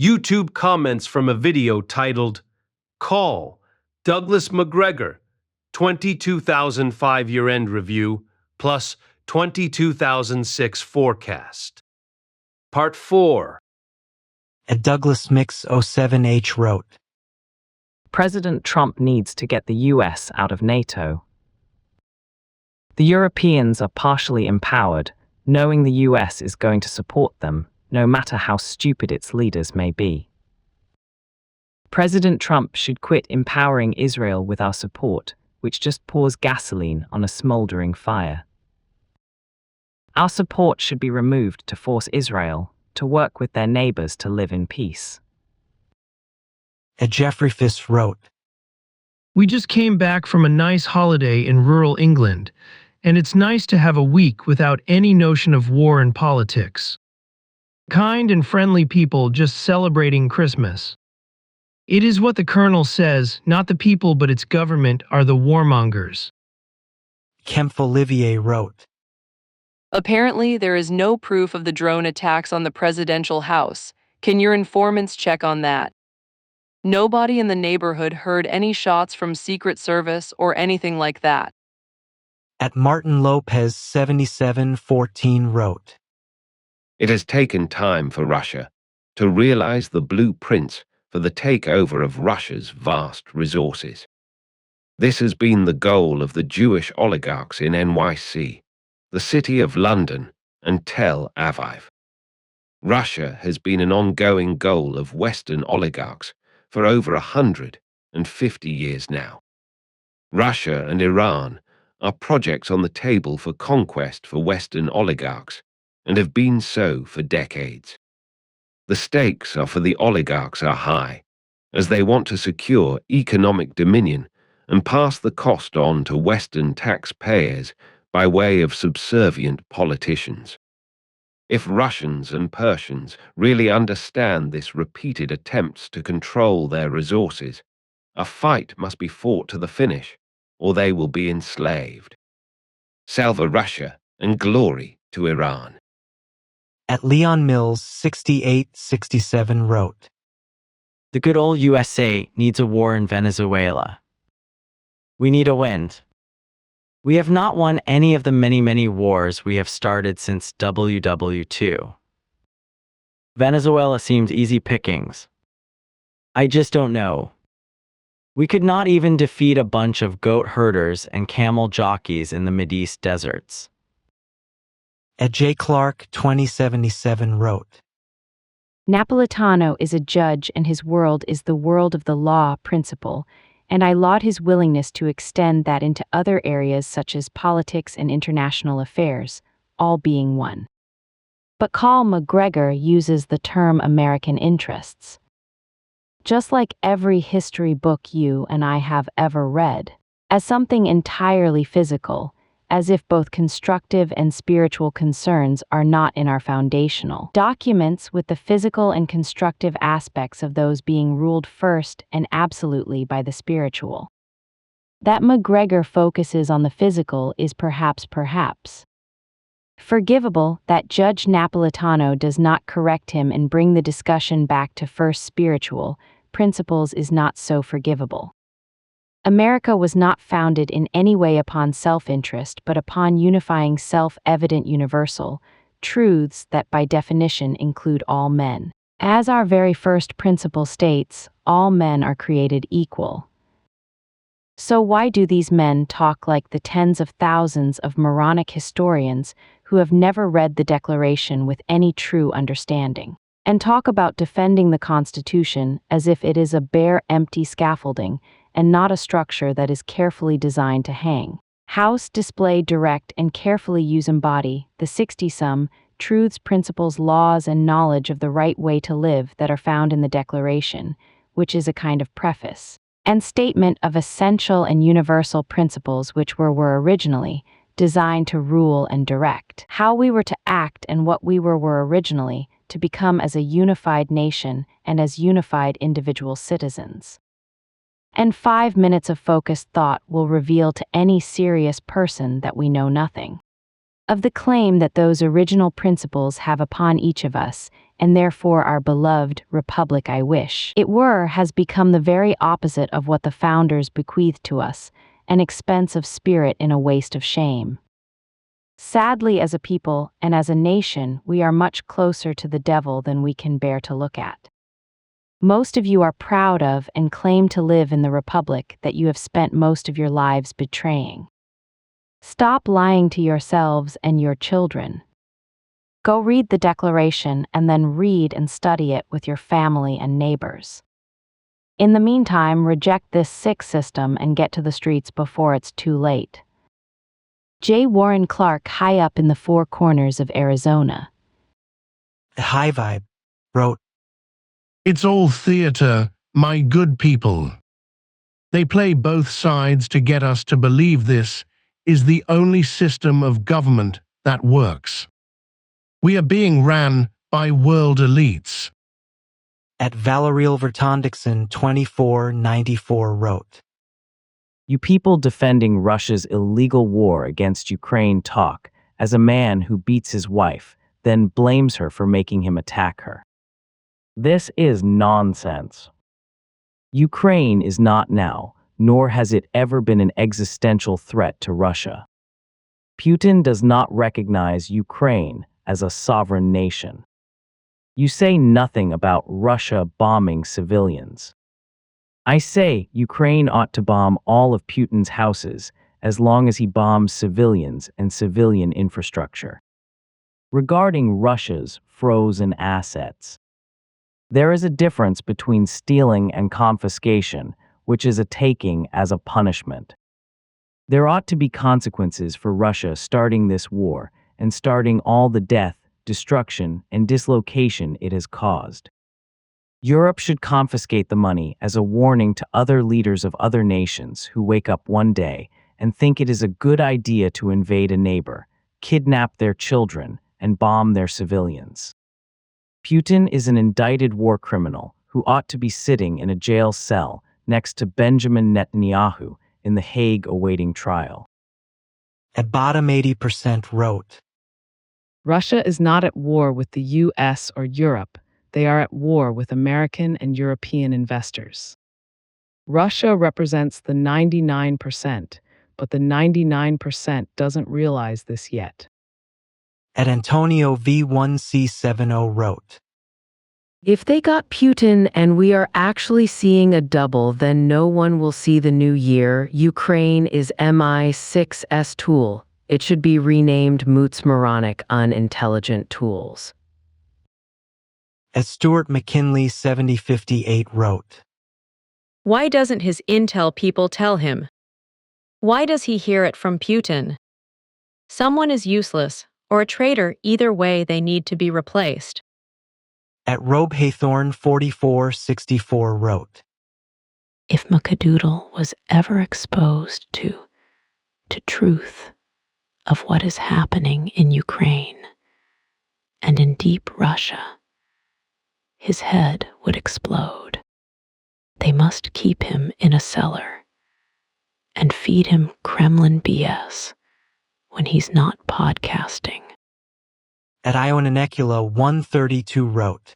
YouTube comments from a video titled COL, Douglas Macgregor, 22,005 year-end review plus 22,006 forecast. Part 4. Douglas Mix 07H wrote, President Trump needs to get the US out of NATO. The Europeans are partially empowered, knowing the US is going to support them, no matter how stupid its leaders may be. President Trump should quit empowering Israel with our support, which just pours gasoline on a smoldering fire. Our support should be removed to force Israel to work with their neighbors to live in peace. Jeffrey Fiss wrote, We just came back from a nice holiday in rural England, and it's nice to have a week without any notion of war and politics. Kind and friendly people just celebrating Christmas. It is what the Colonel says, not the people but its government are the warmongers. Kempf Olivier wrote, Apparently, there is no proof of the drone attacks on the presidential house. Can your informants check on that? Nobody in the neighborhood heard any shots from Secret Service or anything like that. At Martin Lopez 7714 wrote, It has taken time for Russia to realize the blueprints for the takeover of Russia's vast resources. This has been the goal of the Jewish oligarchs in NYC, the City of London, and Tel Aviv. Russia has been an ongoing goal of Western oligarchs for over 150 years now. Russia and Iran are projects on the table for conquest for Western oligarchs and have been so for decades. The stakes are for the oligarchs are high, as they want to secure economic dominion and pass the cost on to Western taxpayers by way of subservient politicians. If Russians and Persians really understand this repeated attempts to control their resources, a fight must be fought to the finish, or they will be enslaved. Salve Russia and glory to Iran. At Leon Mills 6867 wrote, The good old USA needs a war in Venezuela. We need a win. We have not won any of the many wars we have started since WW2. Venezuela seems easy pickings. I just don't know. We could not even defeat a bunch of goat herders and camel jockeys in the Mideast deserts. At J. Clark 2077 wrote, Napolitano is a judge and his world is the world of the law principle, and I laud his willingness to extend that into other areas such as politics and international affairs, all being one. But Colonel Macgregor uses the term American interests. Just like every history book you and I have ever read, as something entirely physical, as if both constructive and spiritual concerns are not in our foundational documents, with the physical and constructive aspects of those being ruled first and absolutely by the spiritual. That Macgregor focuses on the physical is perhaps forgivable. That Judge Napolitano does not correct him and bring the discussion back to first spiritual principles is not so forgivable. America was not founded in any way upon self-interest but upon unifying self-evident universal truths that by definition include all men. As our very first principle states, all men are created equal. So why do these men talk like the tens of thousands of moronic historians who have never read the Declaration with any true understanding, and talk about defending the Constitution as if it is a bare, empty scaffolding and not a structure that is carefully designed to hang, house, display, direct, and carefully embody the 60-some truths, principles, laws, and knowledge of the right way to live that are found in the Declaration, which is a kind of preface and statement of essential and universal principles which were originally designed to rule and direct how we were to act and what we were originally to become as a unified nation and as unified individual citizens. And 5 minutes of focused thought will reveal to any serious person that we know nothing of the claim that those original principles have upon each of us, and therefore our beloved republic I wish it were has become the very opposite of what the founders bequeathed to us, an expense of spirit in a waste of shame. Sadly, as a people and as a nation, we are much closer to the devil than we can bear to look at. Most of you are proud of and claim to live in the republic that you have spent most of your lives betraying. Stop lying to yourselves and your children. Go read the Declaration and then read and study it with your family and neighbors. In the meantime, reject this sick system and get to the streets before it's too late. J. Warren Clark, high up in the Four Corners of Arizona. The High Vibe wrote, "It's all theater, my good people. They play both sides to get us to believe this is the only system of government that works. We are being ran by world elites." At Valeriel Vertondixon 2494 wrote, You people defending Russia's illegal war against Ukraine talk as a man who beats his wife, then blames her for making him attack her. This is nonsense. Ukraine is not now, nor has it ever been an existential threat to Russia. Putin does not recognize Ukraine as a sovereign nation. You say nothing about Russia bombing civilians. I say Ukraine ought to bomb all of Putin's houses as long as he bombs civilians and civilian infrastructure. Regarding Russia's frozen assets, there is a difference between stealing and confiscation, which is a taking as a punishment. There ought to be consequences for Russia starting this war and starting all the death, destruction, and dislocation it has caused. Europe should confiscate the money as a warning to other leaders of other nations who wake up one day and think it is a good idea to invade a neighbor, kidnap their children, and bomb their civilians. Putin is an indicted war criminal who ought to be sitting in a jail cell next to Benjamin Netanyahu in The Hague awaiting trial. At Bottom 80% wrote, Russia is not at war with the US or Europe. They are at war with American and European investors. Russia represents the 99%, but the 99% doesn't realize this yet. At Antonio V1C70 wrote, If they got Putin and we are actually seeing a double, then no one will see the new year. Ukraine is MI6's tool. It should be renamed Moots-Moronic Unintelligent Tools. As Stuart McKinley 7058 wrote, Why doesn't his intel people tell him? Why does he hear it from Putin? Someone is useless, or a traitor. Either way, they need to be replaced. At Robe Haythorn 4464 wrote, If Macadoodle was ever exposed to truth of what is happening in Ukraine and in deep Russia, his head would explode. They must keep him in a cellar and feed him Kremlin BS when he's not podcasting. At Ionanecula 132 wrote,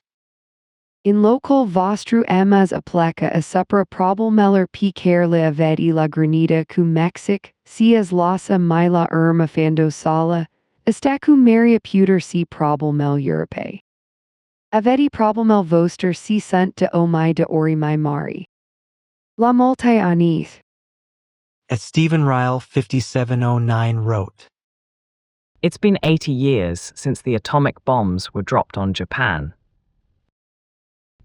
In local vostru emas apleka a supra problemeller picar le avedi la granita cum mexic, sias lassa mila fando sala, estacum maria puter si problemel Europe. Avedi problemel voster si sunt de omai de orimai mari. La multi anith. At Stephen Ryle 5709 wrote, It's been 80 years since the atomic bombs were dropped on Japan.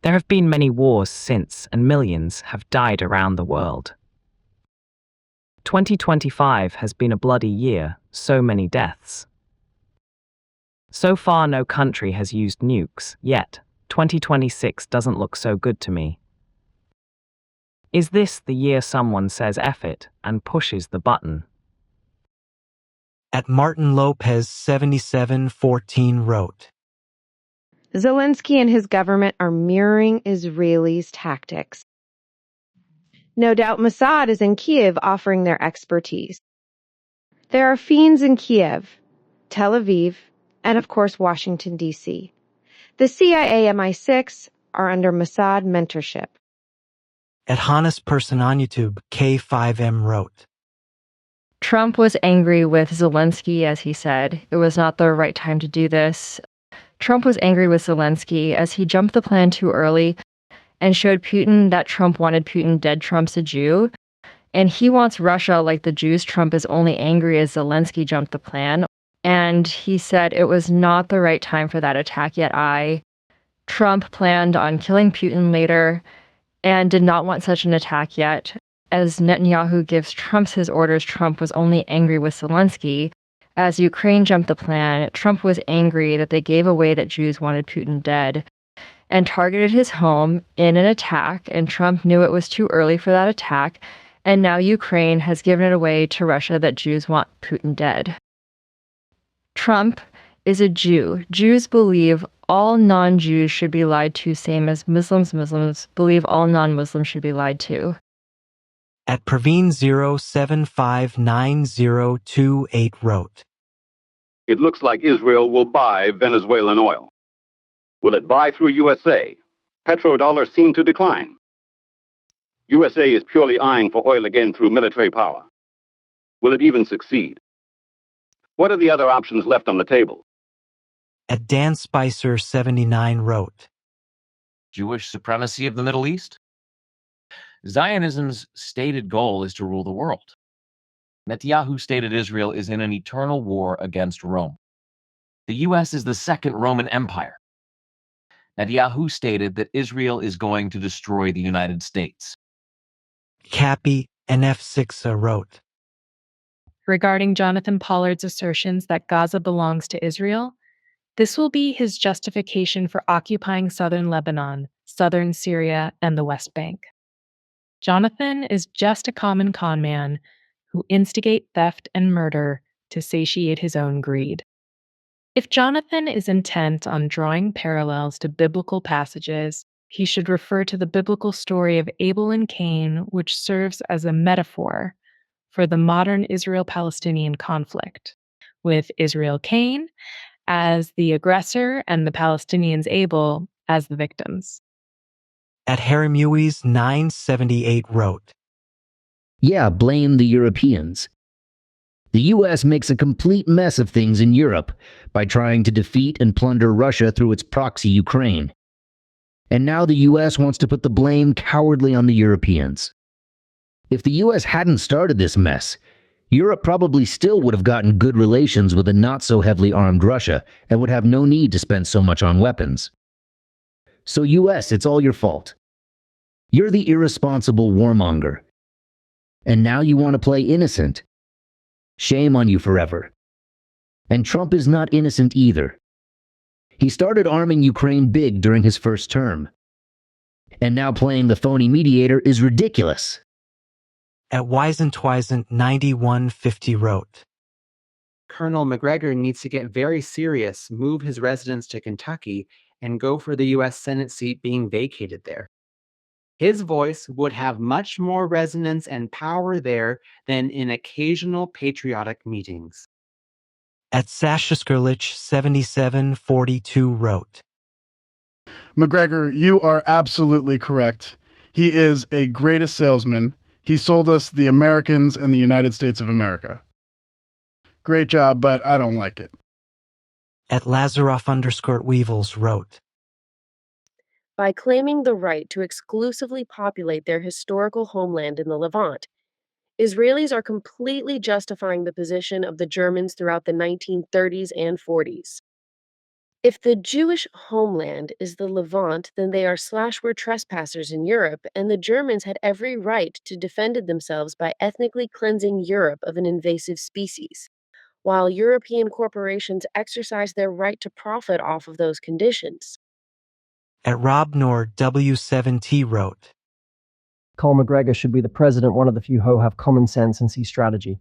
There have been many wars since, and millions have died around the world. 2025 has been a bloody year, so many deaths. So far, no country has used nukes, yet 2026 doesn't look so good to me. Is this the year someone says F it and pushes the button? At Martin Lopez 7714 wrote, Zelensky and his government are mirroring Israelis' tactics. No doubt Mossad is in Kiev offering their expertise. There are fiends in Kiev, Tel Aviv, and of course Washington, D.C. The CIA MI6 are under Mossad mentorship. At Hannes person on YouTube, K5M wrote, Trump was angry with Zelensky, as he said. It was not the right time to do this. Trump was angry with Zelensky as he jumped the plan too early and showed Putin that Trump wanted Putin dead. Trump's a Jew, and he wants Russia like the Jews. Trump is only angry as Zelensky jumped the plan. And he said it was not the right time for that attack yet. Trump planned on killing Putin later and did not want such an attack yet. As Netanyahu gives Trump his orders, Trump was only angry with Zelensky. As Ukraine jumped the plan, Trump was angry that they gave away that Jews wanted Putin dead and targeted his home in an attack, and Trump knew it was too early for that attack, and now Ukraine has given it away to Russia that Jews want Putin dead. Trump is a Jew. Jews believe all non-Jews should be lied to, same as Muslims. Muslims believe all non-Muslims should be lied to. At Praveen07590228 wrote, It looks like Israel will buy Venezuelan oil. Will it buy through USA? Petrodollars seem to decline. USA is purely eyeing for oil again through military power. Will it even succeed? What are the other options left on the table? At DanSpicer79 wrote, Jewish supremacy of the Middle East? Zionism's stated goal is to rule the world. Netanyahu stated Israel is in an eternal war against Rome. The U.S. is the second Roman Empire. Netanyahu stated that Israel is going to destroy the United States. Cappy NF6 wrote, Regarding Jonathan Pollard's assertions that Gaza belongs to Israel, this will be his justification for occupying southern Lebanon, southern Syria, and the West Bank. Jonathan is just a common con man who instigate theft and murder to satiate his own greed. If Jonathan is intent on drawing parallels to biblical passages, he should refer to the biblical story of Abel and Cain, which serves as a metaphor for the modern Israel-Palestinian conflict, with Israel-Cain as the aggressor and the Palestinians Abel as the victims. At HarryMuies978 wrote, Yeah, blame the Europeans. The U.S. makes a complete mess of things in Europe by trying to defeat and plunder Russia through its proxy Ukraine. And now the U.S. wants to put the blame cowardly on the Europeans. If the U.S. hadn't started this mess, Europe probably still would have gotten good relations with a not-so-heavily armed Russia and would have no need to spend so much on weapons. So U.S., it's all your fault. You're the irresponsible warmonger. And now you want to play innocent. Shame on you forever. And Trump is not innocent either. He started arming Ukraine big during his first term. And now playing the phony mediator is ridiculous. At Wisentwisent9150 wrote, Colonel Macgregor needs to get very serious, move his residence to Kentucky, and go for the U.S. Senate seat being vacated there. His voice would have much more resonance and power there than in occasional patriotic meetings. At Sashaskerlich7742 wrote, Macgregor, you are absolutely correct. He is a greatest salesman. He sold us the Americans and the United States of America. Great job, but I don't like it. At Lazaroff_Weevils wrote, by claiming the right to exclusively populate their historical homeland in the Levant, Israelis are completely justifying the position of the Germans throughout the 1930s and 40s. If the Jewish homeland is the Levant, then they are /were trespassers in Europe, and the Germans had every right to defend themselves by ethnically cleansing Europe of an invasive species, while European corporations exercise their right to profit off of those conditions. At RobNordW7T wrote, Colonel Macgregor should be the president, one of the few who have common sense and see strategy.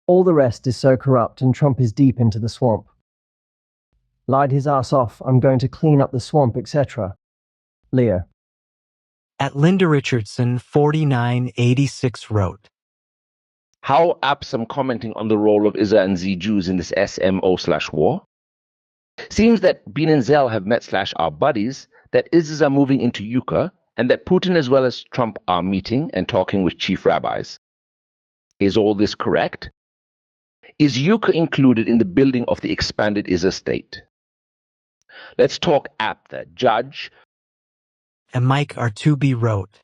All the rest is so corrupt, and Trump is deep into the swamp. Lied his ass off, I'm going to clean up the swamp, etc. Leo. At Linda Richardson 4986 wrote, How apt some commenting on the role of Israel and the Jews in this SMO/war? Seems that Bean and Zell have met / are buddies, that ISIS are moving into Yucca, and that Putin as well as Trump are meeting and talking with chief rabbis. Is all this correct? Is Yucca included in the building of the expanded ISIS state? Let's talk APTA. Judge. And Mike Artubi wrote,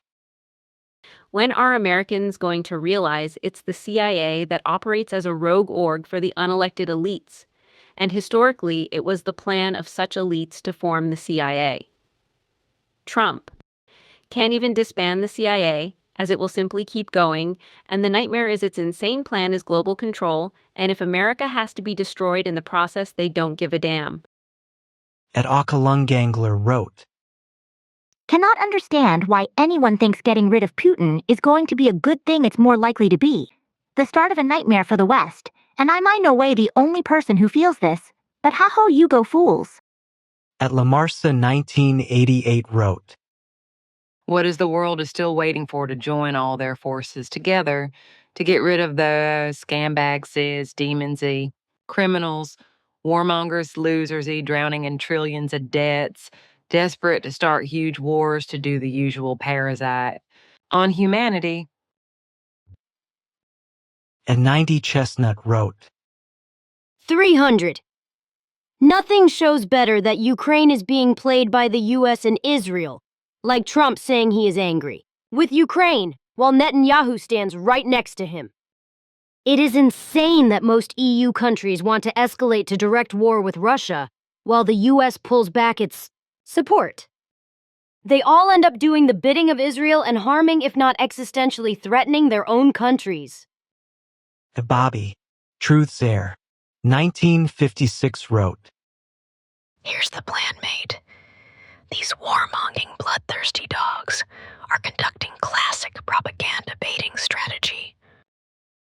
When are Americans going to realize it's the CIA that operates as a rogue org for the unelected elites? And historically, it was the plan of such elites to form the CIA. Trump can't even disband the CIA, as it will simply keep going, and the nightmare is its insane plan is global control, and if America has to be destroyed in the process, they don't give a damn. Ed Okalungangler wrote, Cannot understand why anyone thinks getting rid of Putin is going to be a good thing it's more likely to be. The start of a nightmare for the West, and I'm in no way the only person who feels this, but ha-ho you go fools. At Lamarsa 1988 wrote, What is the world is still waiting for to join all their forces together to get rid of the scambags, demons, criminals, warmongers, losers, drowning in trillions of debts, desperate to start huge wars to do the usual parasite on humanity. And 90 Chestnut wrote, 300. Nothing shows better that Ukraine is being played by the US and Israel, like Trump saying he is angry with Ukraine, while Netanyahu stands right next to him. It is insane that most EU countries want to escalate to direct war with Russia, while the US pulls back its support. They all end up doing the bidding of Israel and harming, if not existentially threatening, their own countries. Bobby, Truth's Heir, 1956 wrote, Here's the plan, mate. These warmongering, bloodthirsty dogs are conducting classic propaganda baiting strategy.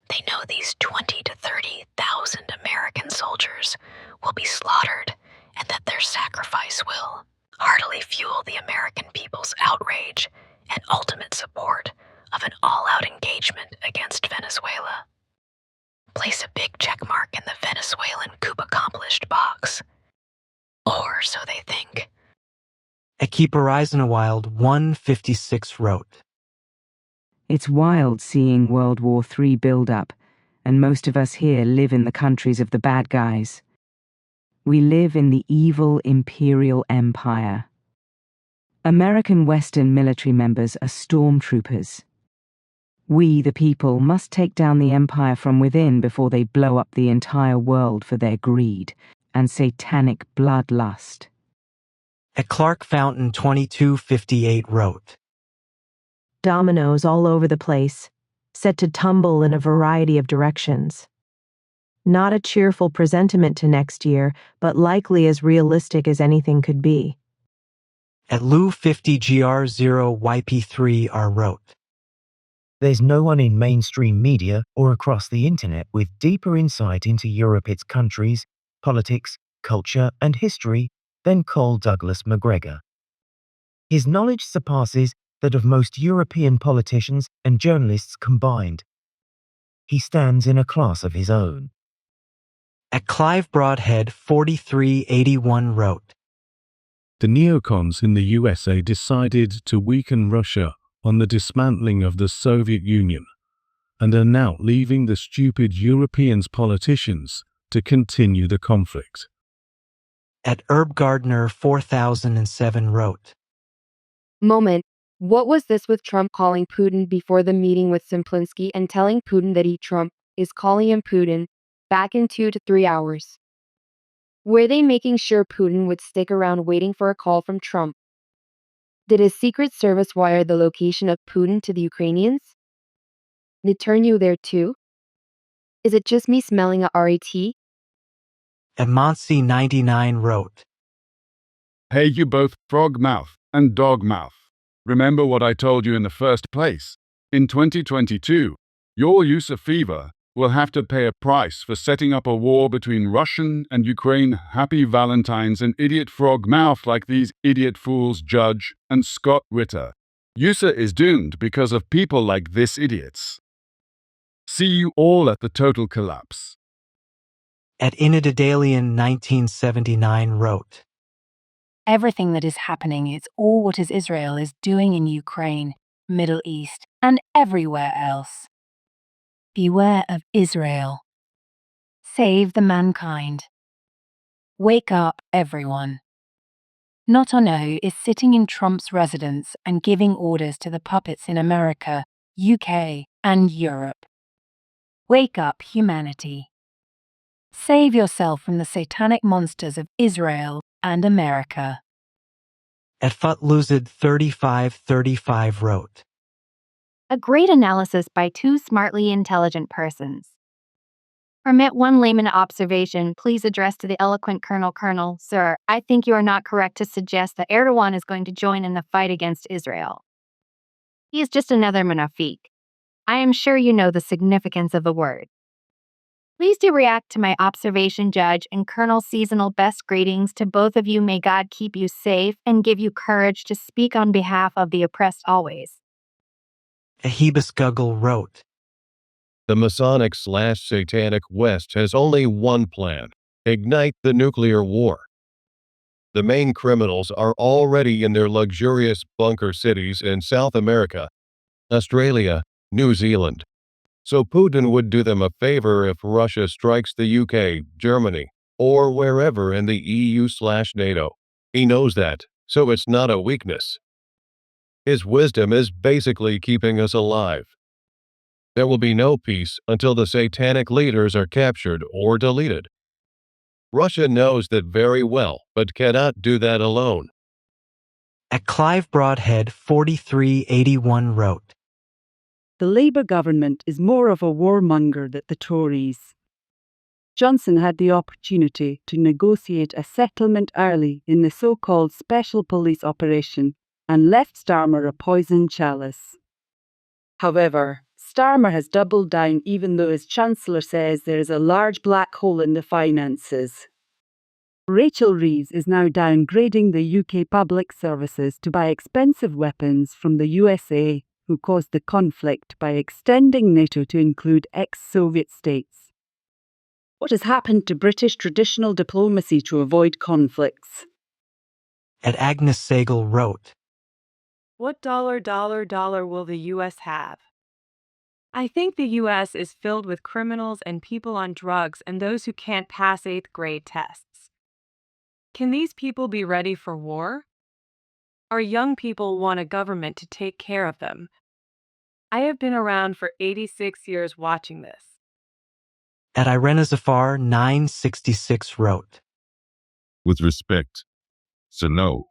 They know these 20 to 30,000 American soldiers will be slaughtered and that their sacrifice will heartily fuel the American people's outrage and ultimate support of an all-out engagement against Venezuela. Place a big checkmark in the Venezuelan coup accomplished box. Or so they think. At Keeper Eisenwild 156 wrote, It's wild seeing World War III build up, and most of us here live in the countries of the bad guys. We live in the evil imperial empire. American Western military members are stormtroopers. We, the people, must take down the empire from within before they blow up the entire world for their greed and satanic bloodlust. At Clark Fountain 2258 wrote, Dominoes all over the place, set to tumble in a variety of directions. Not a cheerful presentiment to next year, but likely as realistic as anything could be. At Lou50GR0YP3R wrote, There's no one in mainstream media or across the internet with deeper insight into Europe, its countries, politics, culture, and history than Colonel Douglas Macgregor. His knowledge surpasses that of most European politicians and journalists combined. He stands in a class of his own. At Clive Broadhead 4381 wrote, The neocons in the USA decided to weaken Russia on the dismantling of the Soviet Union, and are now leaving the stupid Europeans politicians to continue the conflict. At Herb Gardner 4007 wrote, Moment. What was this with Trump calling Putin before the meeting with Simplinsky and telling Putin that Trump is calling him Putin back in 2 to 3 hours? Were they making sure Putin would stick around waiting for a call from Trump? Did his Secret Service wire the location of Putin to the Ukrainians? Netanyahu there too? Is it just me smelling a RAT? At Monsi99 wrote, Hey you both frog mouth and dog mouth. Remember what I told you in the first place. In 2022, your use of fever will have to pay a price for setting up a war between Russian and Ukraine. Happy Valentine's and idiot frog mouth like these idiot fools Judge and Scott Ritter. USA is doomed because of people like this idiots. See you all at the total collapse. At Inadidalian 1979 wrote, Everything that is happening is all what Israel is doing in Ukraine, Middle East, and everywhere else. Beware of Israel. Save the mankind. Wake up, everyone. Not is sitting in Trump's residence and giving orders to the puppets in America, UK, and Europe. Wake up, humanity. Save yourself from the satanic monsters of Israel and America. At Futluzid 3535 wrote, A great analysis by two smartly intelligent persons. Permit one layman observation, please address to the eloquent Colonel, sir, I think you are not correct to suggest that Erdogan is going to join in the fight against Israel. He is just another munafiq. I am sure you know the significance of the word. Please do react to my observation, Judge, and Colonel Seasonal best greetings to both of you. May God keep you safe and give you courage to speak on behalf of the oppressed always. Ahibus Guggle wrote, The Masonic/Satanic West has only one plan: ignite the nuclear war. The main criminals are already in their luxurious bunker cities in South America, Australia, New Zealand. So Putin would do them a favor if Russia strikes the UK, Germany, or wherever in the EU/NATO. He knows that, so it's not a weakness. His wisdom is basically keeping us alive. There will be no peace until the satanic leaders are captured or deleted. Russia knows that very well, but cannot do that alone. At Clive Broadhead 4381 wrote, The Labour government is more of a warmonger than the Tories. Johnson had the opportunity to negotiate a settlement early in the so-called special police operation and left Starmer a poisoned chalice. However, Starmer has doubled down even though his Chancellor says there is a large black hole in the finances. Rachel Reeves is now downgrading the UK public services to buy expensive weapons from the USA, who caused the conflict by extending NATO to include ex-Soviet states. What has happened to British traditional diplomacy to avoid conflicts? At Agnes Sagal wrote, What dollar will the U.S. have? I think the U.S. is filled with criminals and people on drugs and those who can't pass 8th grade tests. Can these people be ready for war? Our young people want a government to take care of them. I have been around for 86 years watching this. At Irena Zafar 966 wrote, With respect, so no,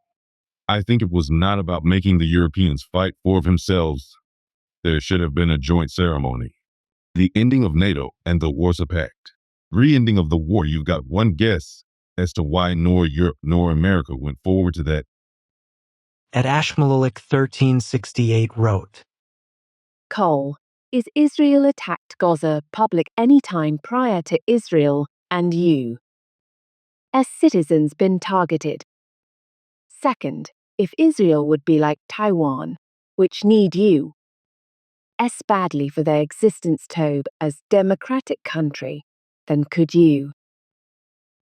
I think it was not about making the Europeans fight for themselves. There should have been a joint ceremony. The ending of NATO and the Warsaw Pact. Re-ending of the war, you've got one guess as to why nor Europe nor America went forward to that. At Ashmalalik 1368 wrote, COL. Is Israel attacked Gaza public any time prior to Israel and you? As citizens been targeted? Second, if Israel would be like Taiwan, which need you as badly for their existence Tobe as democratic country, then could you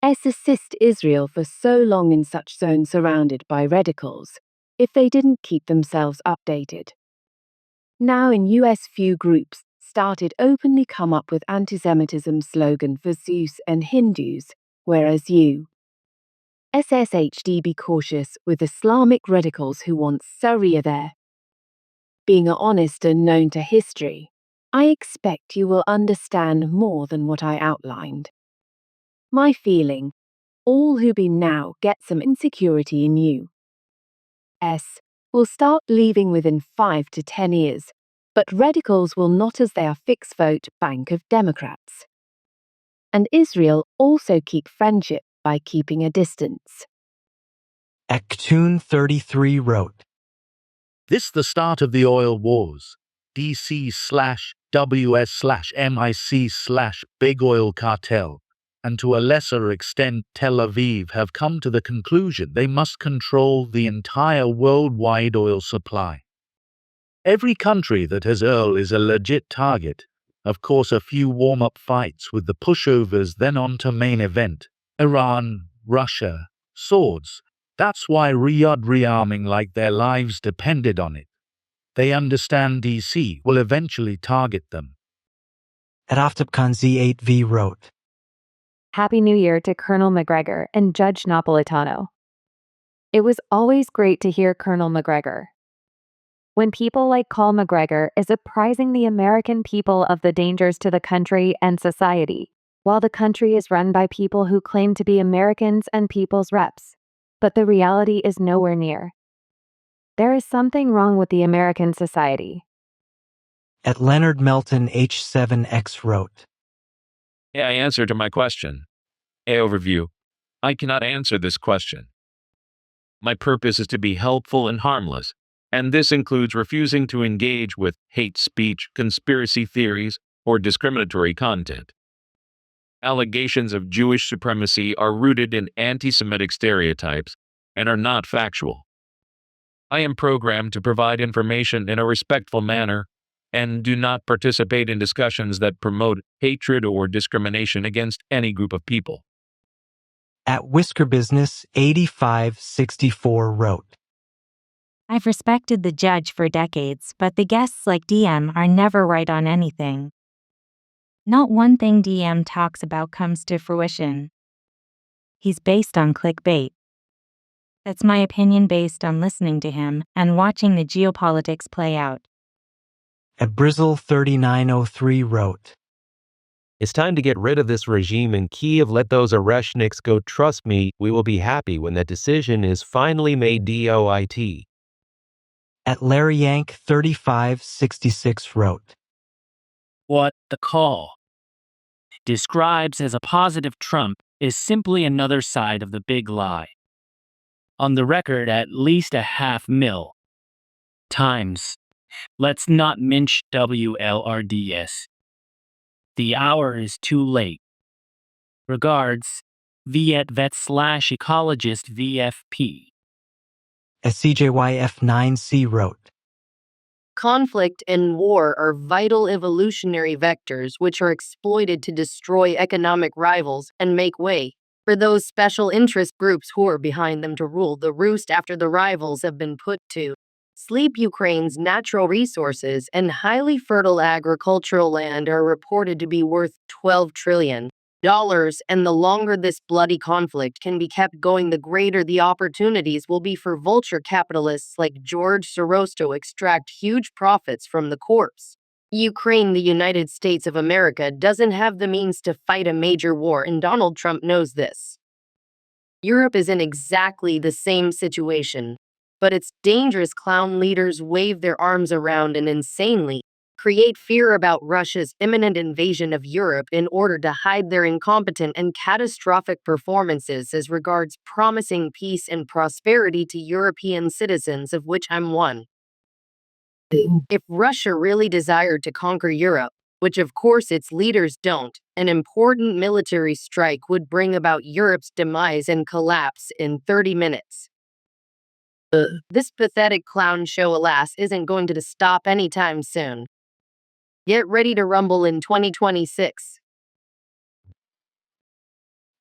assist Israel for so long in such zone surrounded by radicals, if they didn't keep themselves updated? Now in US few groups started openly come up with anti-Semitism slogan for Zeus and Hindus, whereas you SSHD be cautious with Islamic radicals who want Sharia there. Being honest and known to history, I expect you will understand more than what I outlined. My feeling, all who be now get some insecurity in you. Will start leaving within 5 to 10 years, but radicals will not, as they are fixed vote bank of Democrats. And Israel also keep friendship by keeping a distance. Actun 33 wrote, This the start of the oil wars. DC/WS/MIC/Big Oil Cartel, and to a lesser extent Tel Aviv, have come to the conclusion they must control the entire worldwide oil supply. Every country that has oil is a legit target, Of course, a few warm-up fights with the pushovers, then on to main event. Iran, Russia, swords. That's why Riyadh rearming like their lives depended on it. They understand DC will eventually target them. Adoptipcon Z8V wrote, Happy New Year to Colonel Macgregor and Judge Napolitano. It was always great to hear Colonel Macgregor. When people like Col Macgregor is apprising the American people of the dangers to the country and society, while the country is run by people who claim to be Americans and people's reps. But the reality is nowhere near. There is something wrong with the American society. At Leonard Melton H7X wrote, Yeah, answer to my question. A overview. I cannot answer this question. My purpose is to be helpful and harmless, and this includes refusing to engage with hate speech, conspiracy theories, or discriminatory content. Allegations of Jewish supremacy are rooted in anti-Semitic stereotypes and are not factual. I am programmed to provide information in a respectful manner and do not participate in discussions that promote hatred or discrimination against any group of people. At Whisker Business 8564 wrote, I've respected the judge for decades, but the guests like DM are never right on anything. Not one thing DM talks about comes to fruition. He's based on clickbait. That's my opinion based on listening to him and watching the geopolitics play out. At Brizzle 3903 wrote, It's time to get rid of this regime in Kiev. Let those Oreshniks go. Trust me, we will be happy when that decision is finally made. DOIT. At Larry Yank 3566 wrote, What the call describes as a positive Trump is simply another side of the big lie. On the record, at least 500,000 times. Let's not mince WLRDS. The hour is too late. Regards, Viet/ecologist VFP. At CJYF9C wrote, Conflict and war are vital evolutionary vectors which are exploited to destroy economic rivals and make way for those special interest groups who are behind them to rule the roost after the rivals have been put to sleep. Ukraine's natural resources and highly fertile agricultural land are reported to be worth $12 trillion. And the longer this bloody conflict can be kept going, the greater the opportunities will be for vulture capitalists like George Soros to extract huge profits from the corpse. Ukraine, the United States of America, doesn't have the means to fight a major war, and Donald Trump knows this. Europe is in exactly the same situation, but its dangerous clown leaders wave their arms around and insanely create fear about Russia's imminent invasion of Europe in order to hide their incompetent and catastrophic performances as regards promising peace and prosperity to European citizens, of which I'm one. If Russia really desired to conquer Europe, which of course its leaders don't, an important military strike would bring about Europe's demise and collapse in 30 minutes. This pathetic clown show, alas, isn't going to stop anytime soon. Get ready to rumble in 2026.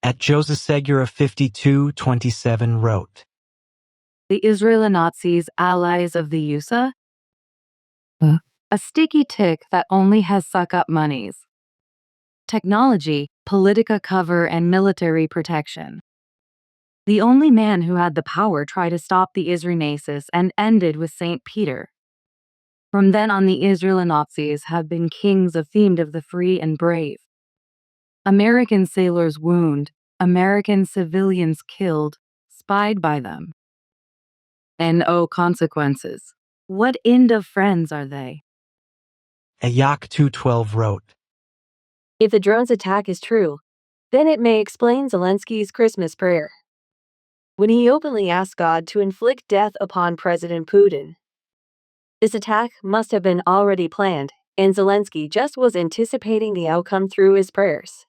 At Joseph Segura 5227 wrote, The Israeli Nazis allies of the USA? A sticky tick that only has suck-up monies. Technology, politica cover, and military protection. The only man who had the power tried to stop the Israeli Nazis and ended with St. Peter. From then on, the Israeli Nazis have been kings themed of the free and brave. American sailors wounded, American civilians killed, spied by them. And oh, consequences. What end of friends are they? At Yak 212 wrote, If the drone's attack is true, then it may explain Zelensky's Christmas prayer, when he openly asked God to inflict death upon President Putin. This attack must have been already planned, and Zelensky just was anticipating the outcome through his prayers.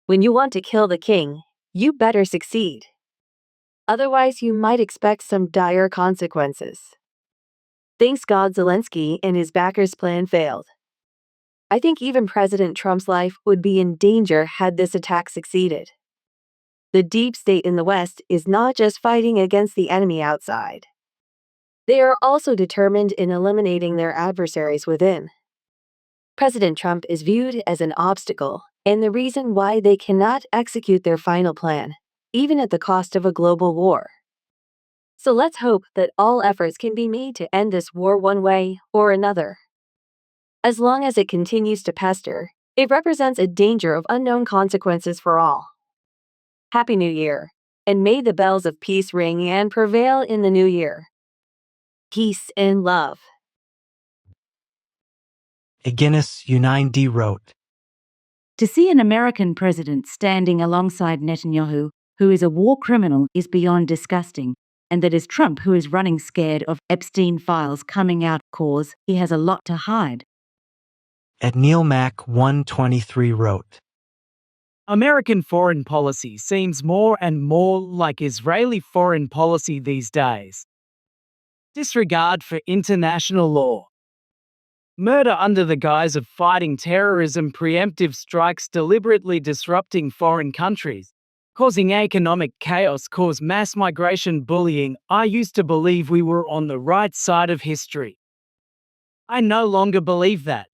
When you want to kill the king, you better succeed. Otherwise, you might expect some dire consequences. Thanks God, Zelensky and his backers' plan failed. I think even President Trump's life would be in danger had this attack succeeded. The deep state in the West is not just fighting against the enemy outside. They are also determined in eliminating their adversaries within. President Trump is viewed as an obstacle and the reason why they cannot execute their final plan, even at the cost of a global war. So let's hope that all efforts can be made to end this war one way or another. As long as it continues to pester, it represents a danger of unknown consequences for all. Happy New Year, and may the bells of peace ring and prevail in the new year. Peace and love. Guinness U9D wrote, To see an American president standing alongside Netanyahu, who is a war criminal, is beyond disgusting, and that is Trump who is running scared of Epstein files coming out cause he has a lot to hide. At Neil Mack 123 wrote, American foreign policy seems more and more like Israeli foreign policy these days. Disregard for international law. Murder under the guise of fighting terrorism, preemptive strikes deliberately disrupting foreign countries, causing economic chaos, cause mass migration, bullying. I used to believe we were on the right side of history. I no longer believe that.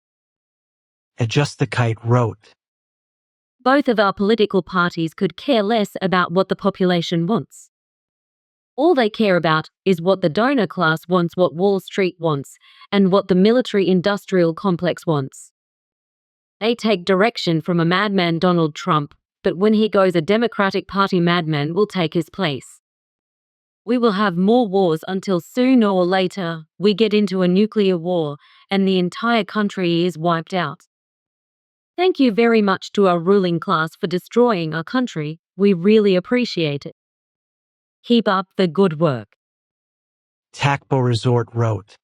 Adjust the Kite wrote, Both of our political parties could care less about what the population wants. All they care about is what the donor class wants, what Wall Street wants, and what the military-industrial complex wants. They take direction from a madman Donald Trump, but when he goes, a Democratic Party madman will take his place. We will have more wars until sooner or later we get into a nuclear war and the entire country is wiped out. Thank you very much to our ruling class for destroying our country. We really appreciate it. Keep up the good work. Tacbo Resort wrote,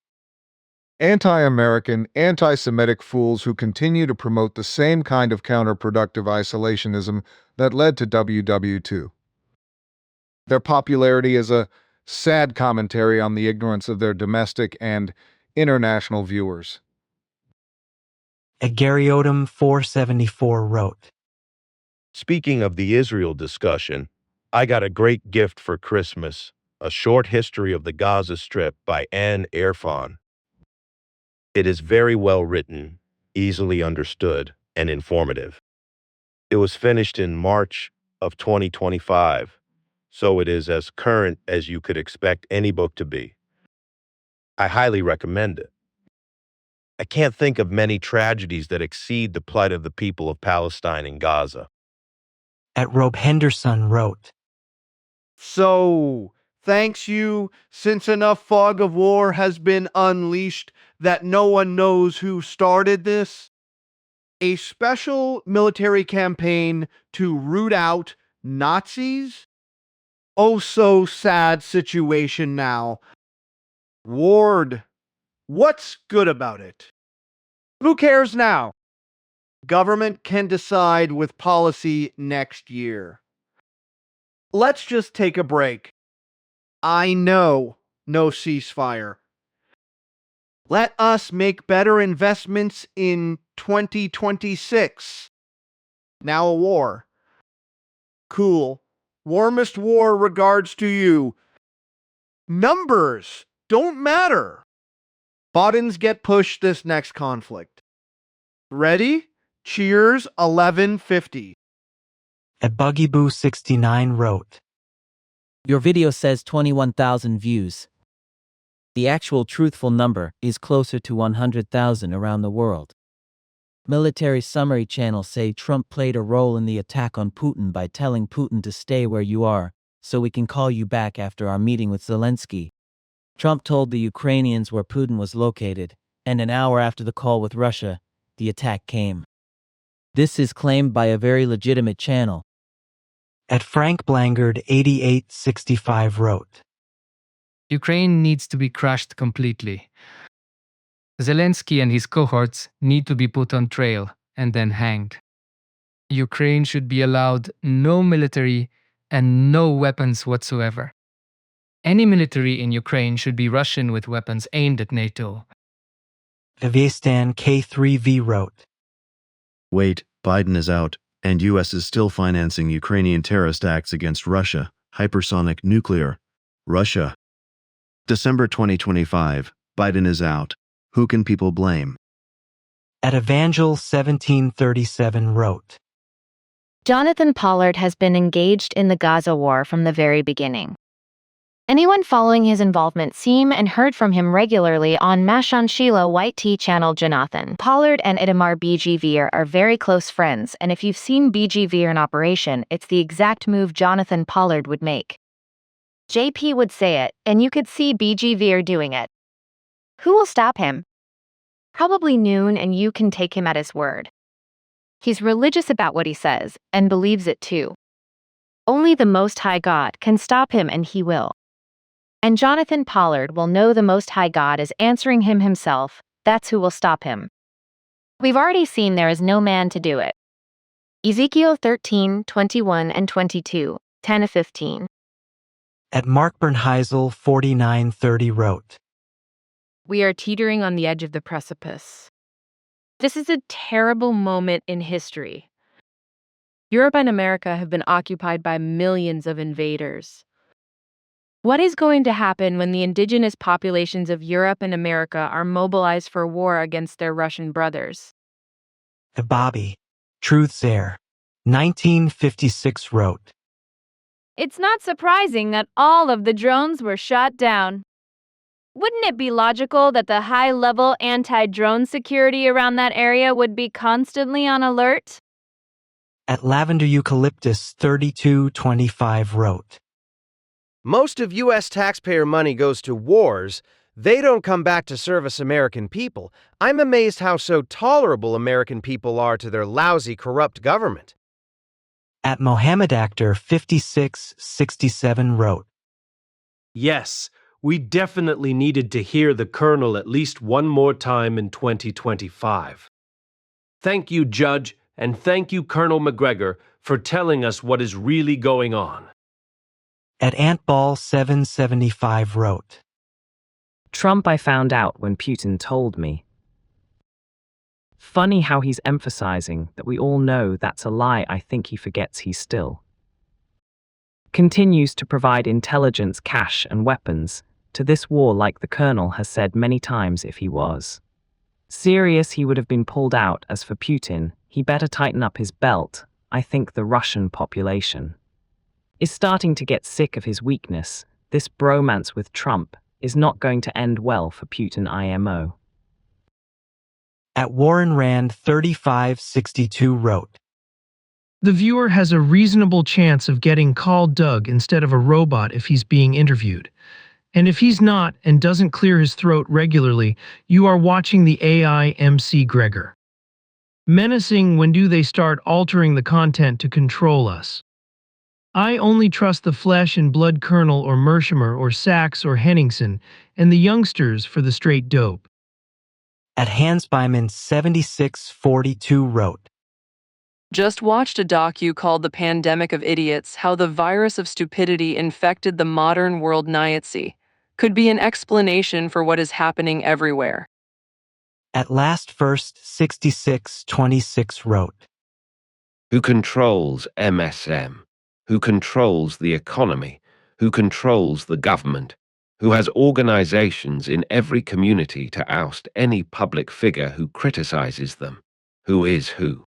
Anti-American, anti-Semitic fools who continue to promote the same kind of counterproductive isolationism that led to WW2. Their popularity is a sad commentary on the ignorance of their domestic and international viewers. Gariotum 474 wrote, Speaking of the Israel discussion, I got a great gift for Christmas, a short history of the Gaza Strip by Anne Erfan. It is very well written, easily understood, and informative. It was finished in March of 2025, so it is as current as you could expect any book to be. I highly recommend it. I can't think of many tragedies that exceed the plight of the people of Palestine and Gaza. At Rob Henderson wrote, So, thanks you, since enough fog of war has been unleashed that no one knows who started this, a special military campaign to root out Nazis? Oh, so sad situation now. Ward, what's good about it? Who cares now? Government can decide with policy next year. Let's just take a break. I know no ceasefire. Let us make better investments in 2026. Now a war. Cool. Warmest war regards to you. Numbers don't matter. Buttons get pushed this next conflict. Ready? Cheers 1150. At Buggyboo 69 wrote, Your video says 21,000 views. The actual truthful number is closer to 100,000 around the world. Military summary channels say Trump played a role in the attack on Putin by telling Putin to stay where you are, so we can call you back after our meeting with Zelensky. Trump told the Ukrainians where Putin was located, and an hour after the call with Russia, the attack came. This is claimed by a very legitimate channel. At Frank Blangard 8865 wrote, Ukraine needs to be crushed completely. Zelensky and his cohorts need to be put on trial and then hanged. Ukraine should be allowed no military and no weapons whatsoever. Any military in Ukraine should be Russian with weapons aimed at NATO. Viviestan K3V wrote, Wait, Biden is out, and US is still financing Ukrainian terrorist acts against Russia, hypersonic nuclear. Russia. December 2025, Biden is out. Who can people blame? At Evangel 1737 wrote, Jonathan Pollard has been engaged in the Gaza war from the very beginning. Anyone following his involvement seen and heard from him regularly on Mashon Sheila White Tea channel. Jonathan Pollard and Itamar Ben-Gvir are very close friends, and if you've seen Ben-Gvir in operation, it's the exact move Jonathan Pollard would make. JP would say it, and you could see Ben-Gvir doing it. Who will stop him? Probably Noon, and you can take him at his word. He's religious about what he says, and believes it too. Only the Most High God can stop him, and he will. And Jonathan Pollard will know the Most High God is answering him himself. That's who will stop him. We've already seen there is no man to do it. Ezekiel 13:21 and 22, 10-15. At Mark Bernheisel 4930 wrote, We are teetering on the edge of the precipice. This is a terrible moment in history. Europe and America have been occupied by millions of invaders. What is going to happen when the indigenous populations of Europe and America are mobilized for war against their Russian brothers? Bobby, Truth's Heir, 1956 wrote, It's not surprising that all of the drones were shot down. Wouldn't it be logical that the high-level anti-drone security around that area would be constantly on alert? At Lavender Eucalyptus 3225 wrote, Most of U.S. taxpayer money goes to wars. They don't come back to service American people. I'm amazed how so tolerable American people are to their lousy, corrupt government. At Mohammed Actor 5667 wrote, Yes, we definitely needed to hear the Colonel at least one more time in 2025. Thank you, Judge, and thank you, Colonel Macgregor, for telling us what is really going on. At Antball 775 wrote, Trump I found out when Putin told me. Funny how he's emphasizing that we all know that's a lie. I think he forgets he's still continues to provide intelligence, cash, and weapons to this war, like the Colonel has said many times. If he was serious, he would have been pulled out. As for Putin, he better tighten up his belt. I think the Russian population is starting to get sick of his weakness. This bromance with Trump is not going to end well for Putin IMO. At Warren Rand 3562 wrote, The viewer has a reasonable chance of getting Call Doug instead of a robot if he's being interviewed. And if he's not and doesn't clear his throat regularly, you are watching the AI MC Gregor. Menacing. When do they start altering the content to control us? I only trust the flesh and blood Colonel or Mershimer or Sachs or Henningsen and the youngsters for the straight dope. At Hans Byman 7642 wrote, Just watched a docu called The Pandemic of Idiots, how the virus of stupidity infected the modern world. Nazi could be an explanation for what is happening everywhere. At Last First 6626 wrote, Who controls MSM? Who controls the economy? Who controls the government? Who has organizations in every community to oust any public figure who criticizes them? Who is who?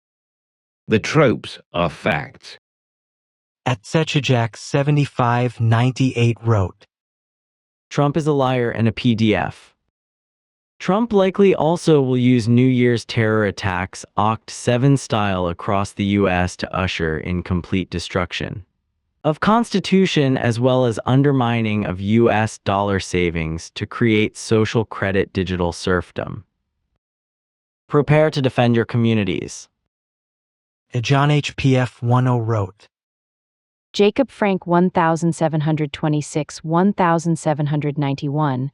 The tropes are facts. At Sechajak 7598 wrote, Trump is a liar and a PDF. Trump likely also will use New Year's terror attacks Oct 7 style across the U.S. to usher in complete destruction of Constitution, as well as undermining of U.S. dollar savings to create social credit digital serfdom. Prepare to defend your communities. John HPF 10 wrote, Jacob Frank 1726-1791,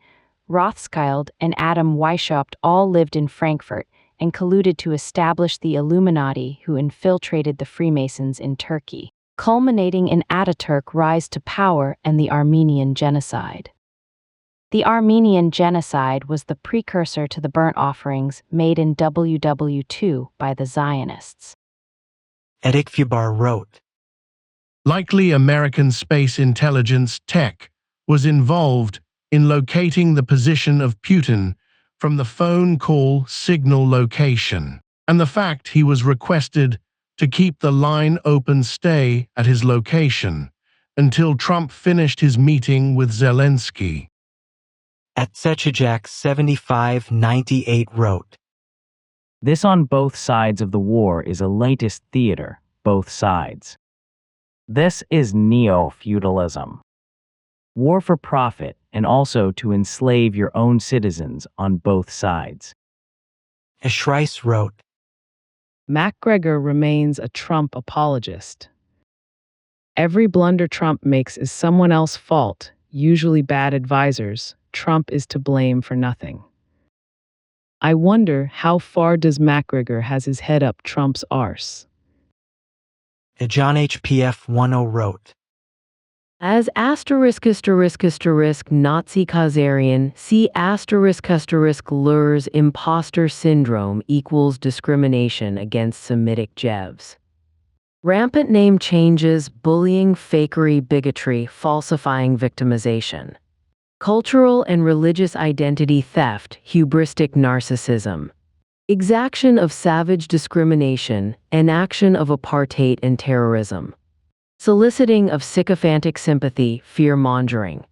Rothschild and Adam Weishaupt all lived in Frankfurt and colluded to establish the Illuminati, who infiltrated the Freemasons in Turkey, culminating in Ataturk rise to power and the Armenian genocide. The Armenian genocide was the precursor to the burnt offerings made in WW2 by the Zionists. Edik Fubar wrote, Likely American space intelligence tech was involved in locating the position of Putin from the phone call signal location, and the fact he was requested to keep the line open stay at his location until Trump finished his meeting with Zelensky. At Sechajak 7598 wrote, This on both sides of the war is a latest theater, both sides. This is neo-feudalism. War for profit and also to enslave your own citizens on both sides. Eschreis wrote, Macgregor remains a Trump apologist. Every blunder Trump makes is someone else's fault, usually bad advisors. Trump is to blame for nothing. I wonder how far does Macgregor has his head up Trump's arse? John HPF 10 wrote, As Nazi Khazarian, see lures imposter syndrome equals discrimination against Semitic Jevs. Rampant name changes, bullying, fakery, bigotry, falsifying victimization. Cultural and religious identity theft, hubristic narcissism. Exaction of savage discrimination, enaction of apartheid and terrorism. Soliciting of sycophantic sympathy, fear-mongering.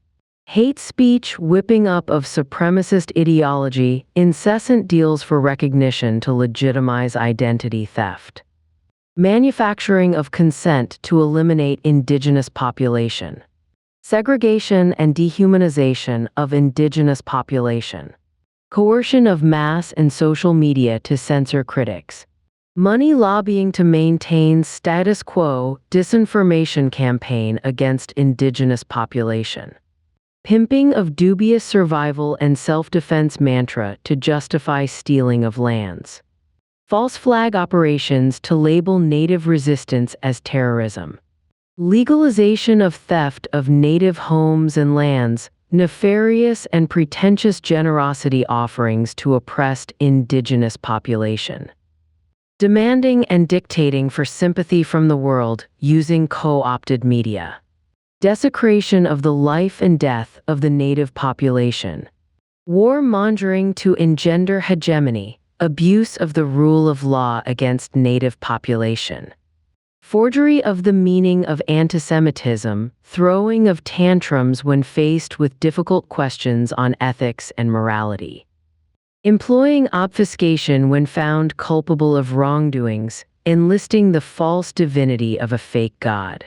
Hate speech, whipping up of supremacist ideology, incessant deals for recognition to legitimize identity theft. Manufacturing of consent to eliminate indigenous population. Segregation and dehumanization of indigenous population. Coercion of mass and social media to censor critics. Money lobbying to maintain status quo, disinformation campaign against indigenous population. Pimping of dubious survival and self-defense mantra to justify stealing of lands. False flag operations to label native resistance as terrorism. Legalization of theft of native homes and lands, nefarious and pretentious generosity offerings to oppressed indigenous population. Demanding and dictating for sympathy from the world using co-opted media. Desecration of the life and death of the native population. Warmongering to engender hegemony, abuse of the rule of law against native population. Forgery of the meaning of antisemitism, throwing of tantrums when faced with difficult questions on ethics and morality. Employing obfuscation when found culpable of wrongdoings, enlisting the false divinity of a fake god.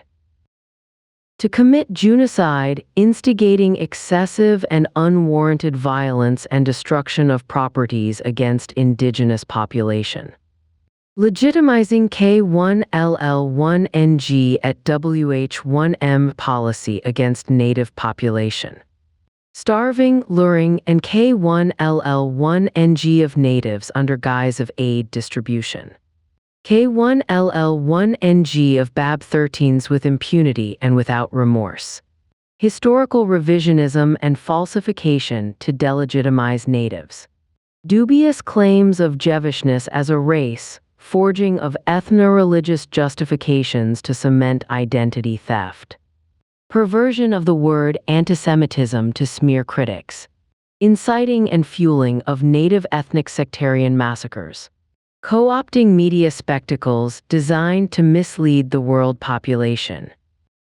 To commit genocide, instigating excessive and unwarranted violence and destruction of properties against indigenous population. Legitimizing K1LL1NG at WH1M policy against native population. Starving, luring, and K1LL1NG of natives under guise of aid distribution. K1LL1NG of BAB-13s with impunity and without remorse. Historical revisionism and falsification to delegitimize natives. Dubious claims of Jewishness as a race, forging of ethno-religious justifications to cement identity theft. Perversion of the word antisemitism to smear critics. Inciting and fueling of native ethnic sectarian massacres. Co-opting media spectacles designed to mislead the world population.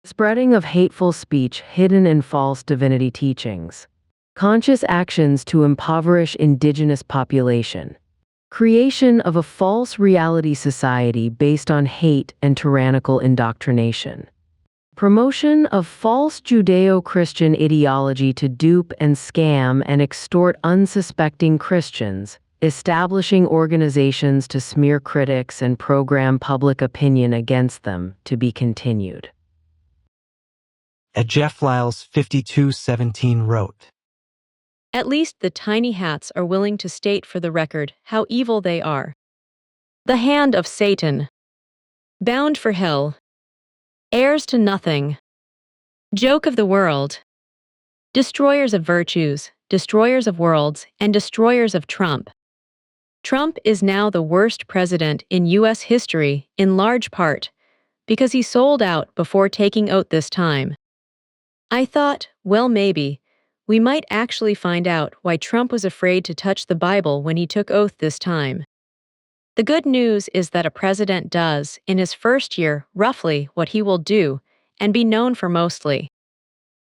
Spreading of hateful speech hidden in false divinity teachings. Conscious actions to impoverish indigenous population. Creation of a false reality society based on hate and tyrannical indoctrination. Promotion of false Judeo-Christian ideology to dupe and scam and extort unsuspecting Christians, establishing organizations to smear critics and program public opinion against them to be continued. At Jeff Lyles 5217 wrote, At least the tiny hats are willing to state for the record how evil they are. The hand of Satan. Bound for hell. Heirs to nothing. Joke of the world. Destroyers of virtues, destroyers of worlds, and destroyers of Trump. Trump is now the worst president in U.S. history, in large part, because he sold out before taking oath this time. I thought, well, maybe, we might actually find out why Trump was afraid to touch the Bible when he took oath this time. The good news is that a president does, in his first year, roughly what he will do, and be known for mostly.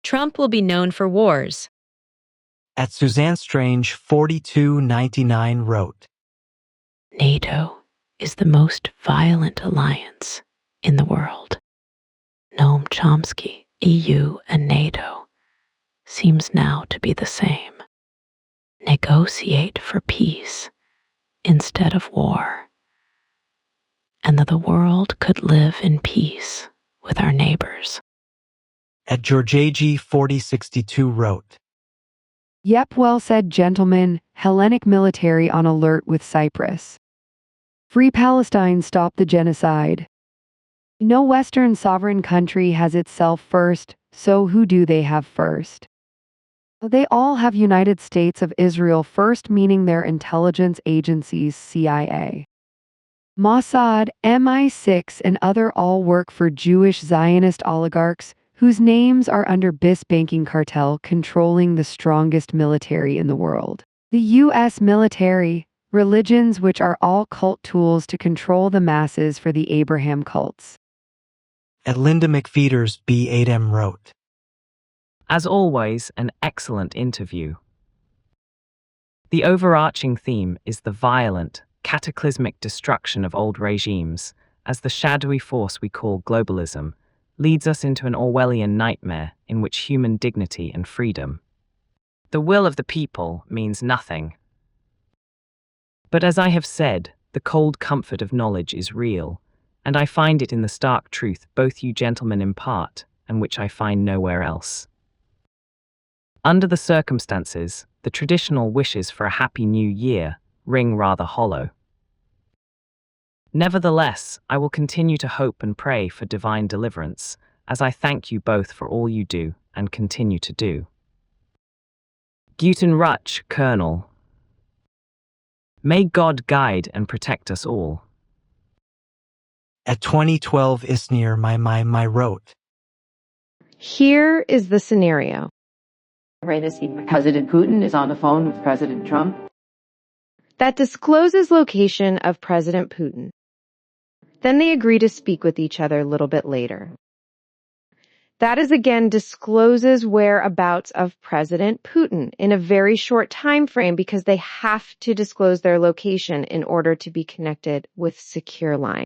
Trump will be known for wars. At Suzanne Strange 4299 wrote, NATO is the most violent alliance in the world. Noam Chomsky, EU and NATO, seems now to be the same. Negotiate for peace instead of war, and that the world could live in peace with our neighbors. At Georgiagi 4062 wrote, Yep, well said, gentlemen. Hellenic military on alert with Cyprus. Free Palestine, stop the genocide. No Western sovereign country has itself first, so who do they have first? They all have United States of Israel first, meaning their intelligence agencies, CIA, Mossad, MI6, and other all work for Jewish Zionist oligarchs whose names are under BIS banking cartel controlling the strongest military in the world. The U.S. military, religions which are all cult tools to control the masses for the Abraham cults. At Linda McFeeters B8M wrote, As always, an excellent interview. The overarching theme is the violent, cataclysmic destruction of old regimes, as the shadowy force we call globalism leads us into an Orwellian nightmare in which human dignity and freedom, the will of the people, means nothing. But as I have said, the cold comfort of knowledge is real, and I find it in the stark truth both you gentlemen impart, and which I find nowhere else. Under the circumstances, the traditional wishes for a happy new year ring rather hollow. Nevertheless, I will continue to hope and pray for divine deliverance, as I thank you both for all you do and continue to do. Guten Rutsch, Colonel. May God guide and protect us all. At 2012 Isnir my wrote, Here is the scenario. Right as President Putin is on the phone with President Trump. That discloses location of President Putin. Then they agree to speak with each other a little bit later. That is again discloses whereabouts of President Putin in a very short time frame because they have to disclose their location in order to be connected with secure line.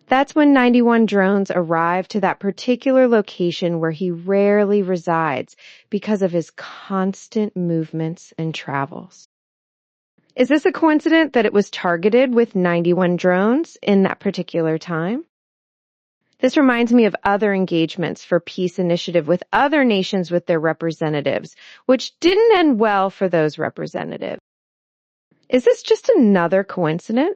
That's when 91 drones arrive to that particular location where he rarely resides because of his constant movements and travels. Is this a coincidence that it was targeted with 91 drones in that particular time? This reminds me of other engagements for peace initiative with other nations with their representatives, which didn't end well for those representatives. Is this just another coincidence?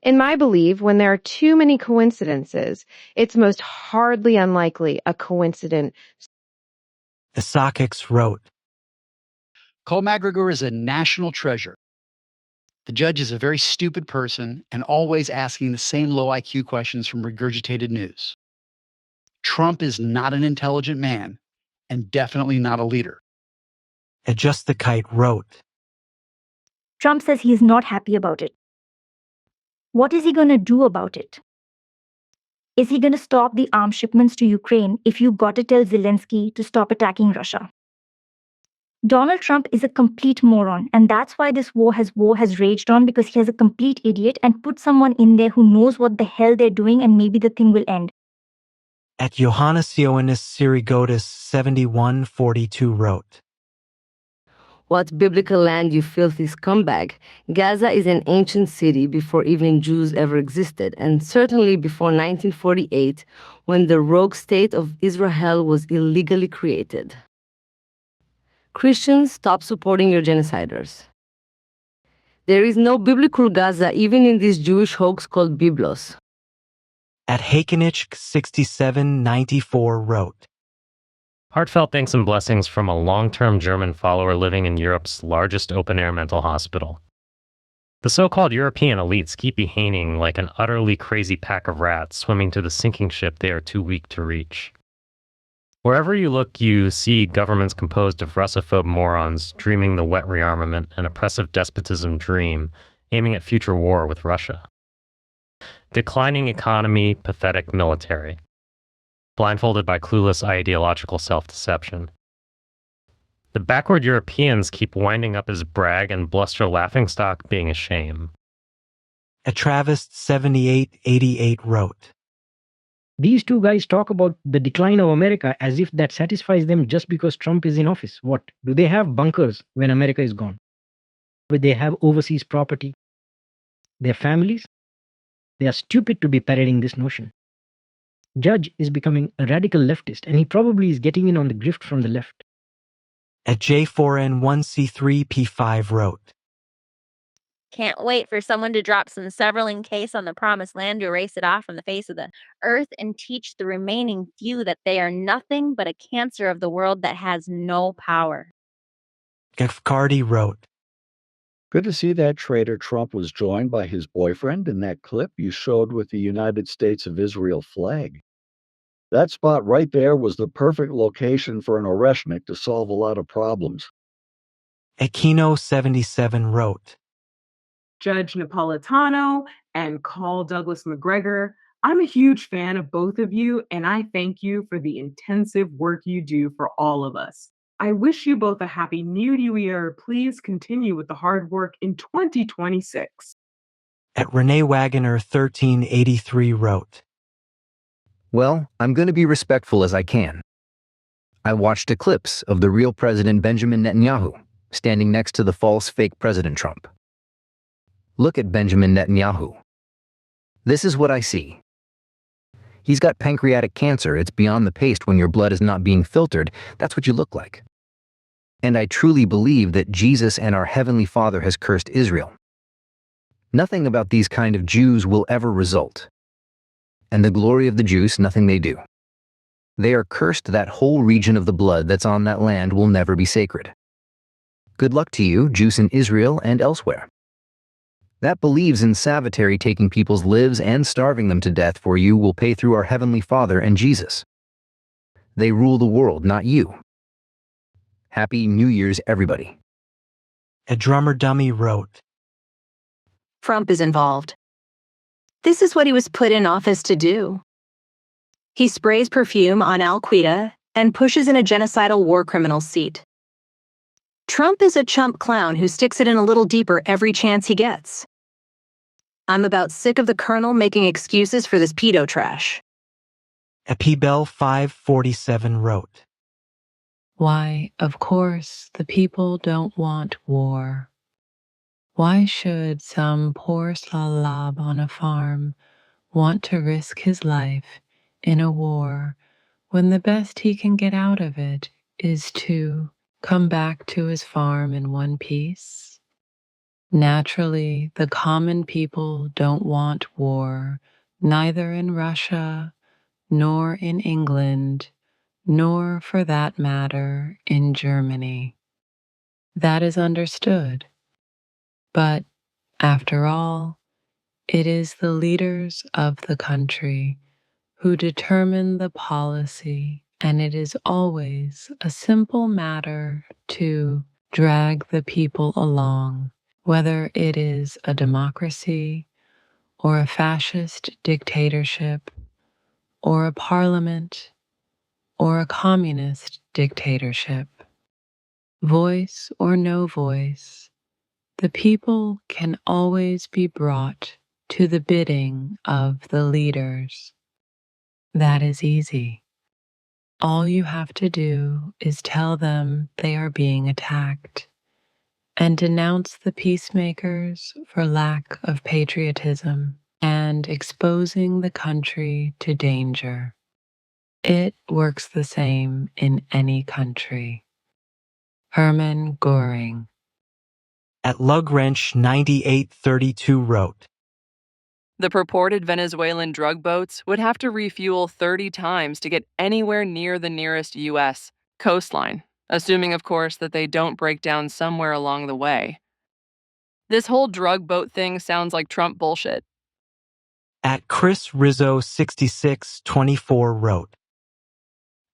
In my belief, when there are too many coincidences, it's most hardly unlikely a coincidence. Isakix wrote, Colonel Macgregor is a national treasure. The judge is a very stupid person and always asking the same low IQ questions from regurgitated news. Trump is not an intelligent man and definitely not a leader. Adjust the Kite wrote, Trump says he is not happy about it. What is he going to do about it? Is he going to stop the arms shipments to Ukraine if you got to tell Zelensky to stop attacking Russia? Donald Trump is a complete moron, and that's why this war has raged on, because he has a complete idiot and put someone in there who knows what the hell they're doing, and maybe the thing will end. At Johannes Ioannis Sirigotis 7142 wrote, What biblical land, you filthy scumbag? Gaza is an ancient city before even Jews ever existed, and certainly before 1948, when the rogue state of Israel was illegally created. Christians, stop supporting your genociders. There is no biblical Gaza even in this Jewish hoax called Biblos. At Hakenich 6794 wrote, Heartfelt thanks and blessings from a long-term German follower living in Europe's largest open-air mental hospital. The so-called European elites keep behaving like an utterly crazy pack of rats swimming to the sinking ship they are too weak to reach. Wherever you look, you see governments composed of Russophobe morons dreaming the wet rearmament and oppressive despotism dream, aiming at future war with Russia. Declining economy, pathetic military. Blindfolded by clueless ideological self-deception. The backward Europeans keep winding up as brag and bluster laughingstock being a shame. At Travis 7888 wrote, These two guys talk about the decline of America as if that satisfies them just because Trump is in office. What? Do they have bunkers when America is gone? Will they have overseas property? Their families? They are stupid to be parroting this notion. Judge is becoming a radical leftist, and he probably is getting in on the grift from the left. At J4N1C3P5 wrote, Can't wait for someone to drop some severling case on the promised land to erase it off from the face of the earth and teach the remaining few that they are nothing but a cancer of the world that has no power. Gafcardi wrote, Good to see that traitor Trump was joined by his boyfriend in that clip you showed with the United States of Israel flag. That spot right there was the perfect location for an Oreshnik to solve a lot of problems. Aquino77 wrote, Judge Napolitano and Colonel Douglas Macgregor, I'm a huge fan of both of you, and I thank you for the intensive work you do for all of us. I wish you both a happy new year. Please continue with the hard work in 2026. At Renee Wagoner 1383 wrote, Well, I'm going to be respectful as I can. I watched a clips of the real President Benjamin Netanyahu standing next to the false fake President Trump. Look at Benjamin Netanyahu. This is what I see. He's got pancreatic cancer. It's beyond the paste when your blood is not being filtered. That's what you look like. And I truly believe that Jesus and our Heavenly Father has cursed Israel. Nothing about these kind of Jews will ever result. And the glory of the Jews, nothing they do. They are cursed. That whole region of the blood that's on that land will never be sacred. Good luck to you, Jews in Israel and elsewhere. That believes in Savitary taking people's lives and starving them to death for you will pay through our Heavenly Father and Jesus. They rule the world, not you. Happy New Year's, everybody. A Drummer Dummy wrote, Trump is involved. This is what he was put in office to do. He sprays perfume on Al-Qaeda and pushes in a genocidal war criminal's seat. Trump is a chump clown who sticks it in a little deeper every chance he gets. I'm about sick of the Colonel making excuses for this pedo trash. A P-Bell 547 wrote, Why, of course, the people don't want war. Why should some poor slalab on a farm want to risk his life in a war when the best he can get out of it is to come back to his farm in one piece? Naturally, the common people don't want war, neither in Russia, nor in England, nor, for that matter, in Germany. That is understood. But, after all, it is the leaders of the country who determine the policy, and it is always a simple matter to drag the people along, whether it is a democracy or a fascist dictatorship or a parliament or a communist dictatorship. Voice or no voice, the people can always be brought to the bidding of the leaders. That is easy. All you have to do is tell them they are being attacked and denounce the peacemakers for lack of patriotism and exposing the country to danger. It works the same in any country. Hermann Göring. At Lugwrench 9832 wrote, The purported Venezuelan drug boats would have to refuel 30 times to get anywhere near the nearest U.S. coastline, assuming, of course, that they don't break down somewhere along the way. This whole drug boat thing sounds like Trump bullshit. At Chris Rizzo 6624 wrote,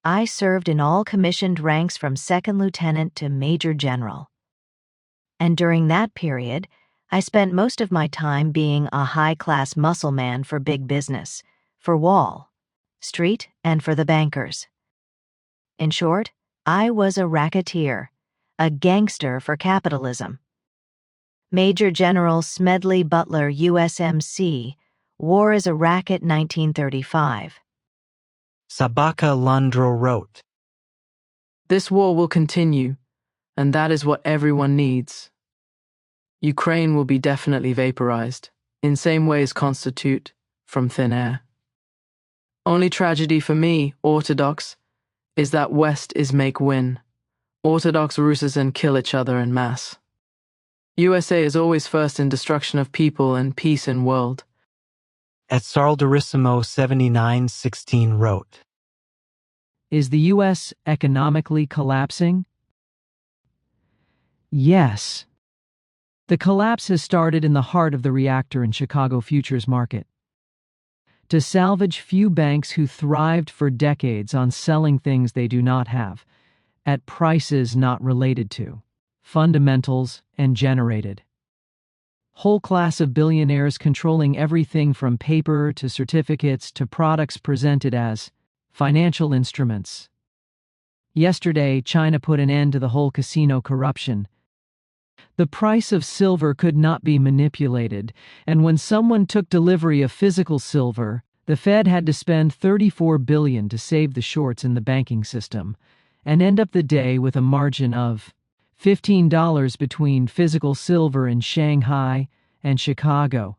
I served in all commissioned ranks from second lieutenant to major general. And during that period, I spent most of my time being a high-class muscle man for big business, for Wall Street, and for the bankers. In short, I was a racketeer, a gangster for capitalism. Major General Smedley Butler, USMC, War is a Racket, 1935. Sabaka Landro wrote, This war will continue, and that is what everyone needs. Ukraine will be definitely vaporized, in same way as constitute, from thin air. Only tragedy for me, Orthodox, is that West is make win. Orthodox Russes and kill each other en masse. USA is always first in destruction of people and peace in world. At Sarlderissimo 7916 wrote, Is the U.S. economically collapsing? Yes. The collapse has started in the heart of the reactor and Chicago futures market. To salvage few banks who thrived for decades on selling things they do not have, at prices not related to, fundamentals, and generated. Whole class of billionaires controlling everything from paper to certificates to products presented as financial instruments. Yesterday, China put an end to the whole casino corruption. The price of silver could not be manipulated, and when someone took delivery of physical silver, the Fed had to spend $34 billion to save the shorts in the banking system, and end up the day with a margin of $15 between physical silver in Shanghai and Chicago.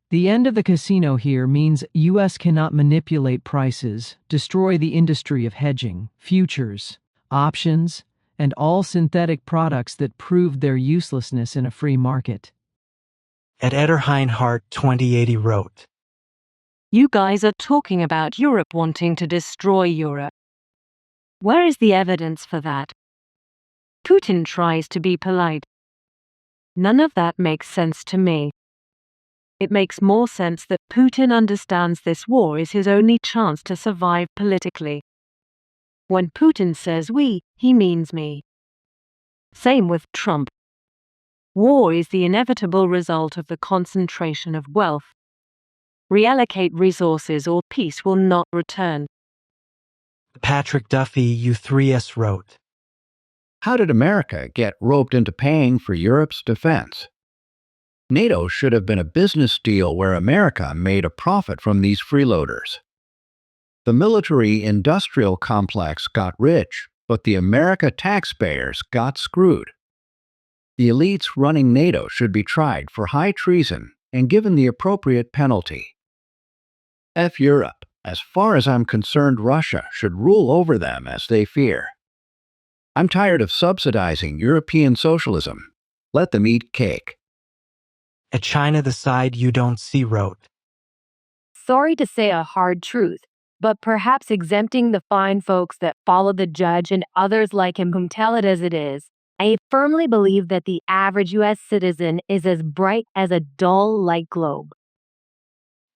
The end of the casino here means U.S. cannot manipulate prices, destroy the industry of hedging, futures, options, and all synthetic products that proved their uselessness in a free market. At Ederheinhardt 2080 wrote, You guys are talking about Europe wanting to destroy Europe. Where is the evidence for that? Putin tries to be polite. None of that makes sense to me. It makes more sense that Putin understands this war is his only chance to survive politically. When Putin says we, he means me. Same with Trump. War is the inevitable result of the concentration of wealth. Reallocate resources or peace will not return. Patrick Duffy U3S wrote, How did America get roped into paying for Europe's defense? NATO should have been a business deal where America made a profit from these freeloaders. The military-industrial complex got rich, but the America taxpayers got screwed. The elites running NATO should be tried for high treason and given the appropriate penalty. F Europe. As far as I'm concerned, Russia should rule over them as they fear. I'm tired of subsidizing European socialism. Let them eat cake. At China the Side You Don't See wrote, Sorry to say a hard truth, but perhaps exempting the fine folks that follow the judge and others like him whom tell it as it is, I firmly believe that the average U.S. citizen is as bright as a dull light globe.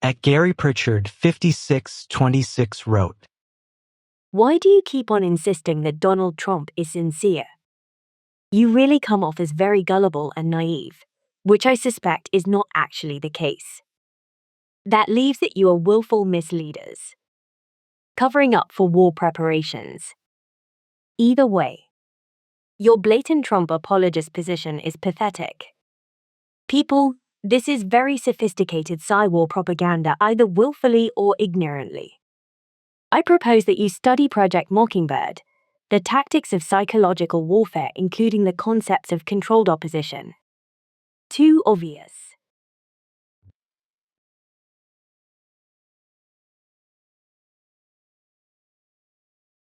At Gary Pritchard 5626 wrote, Why do you keep on insisting that Donald Trump is sincere? You really come off as very gullible and naive, which I suspect is not actually the case. That leaves that you are willful misleaders, covering up for war preparations. Either way, your blatant Trump apologist position is pathetic. People, this is very sophisticated psy-war propaganda, either willfully or ignorantly. I propose that you study Project Mockingbird, the tactics of psychological warfare, including the concepts of controlled opposition. Too obvious.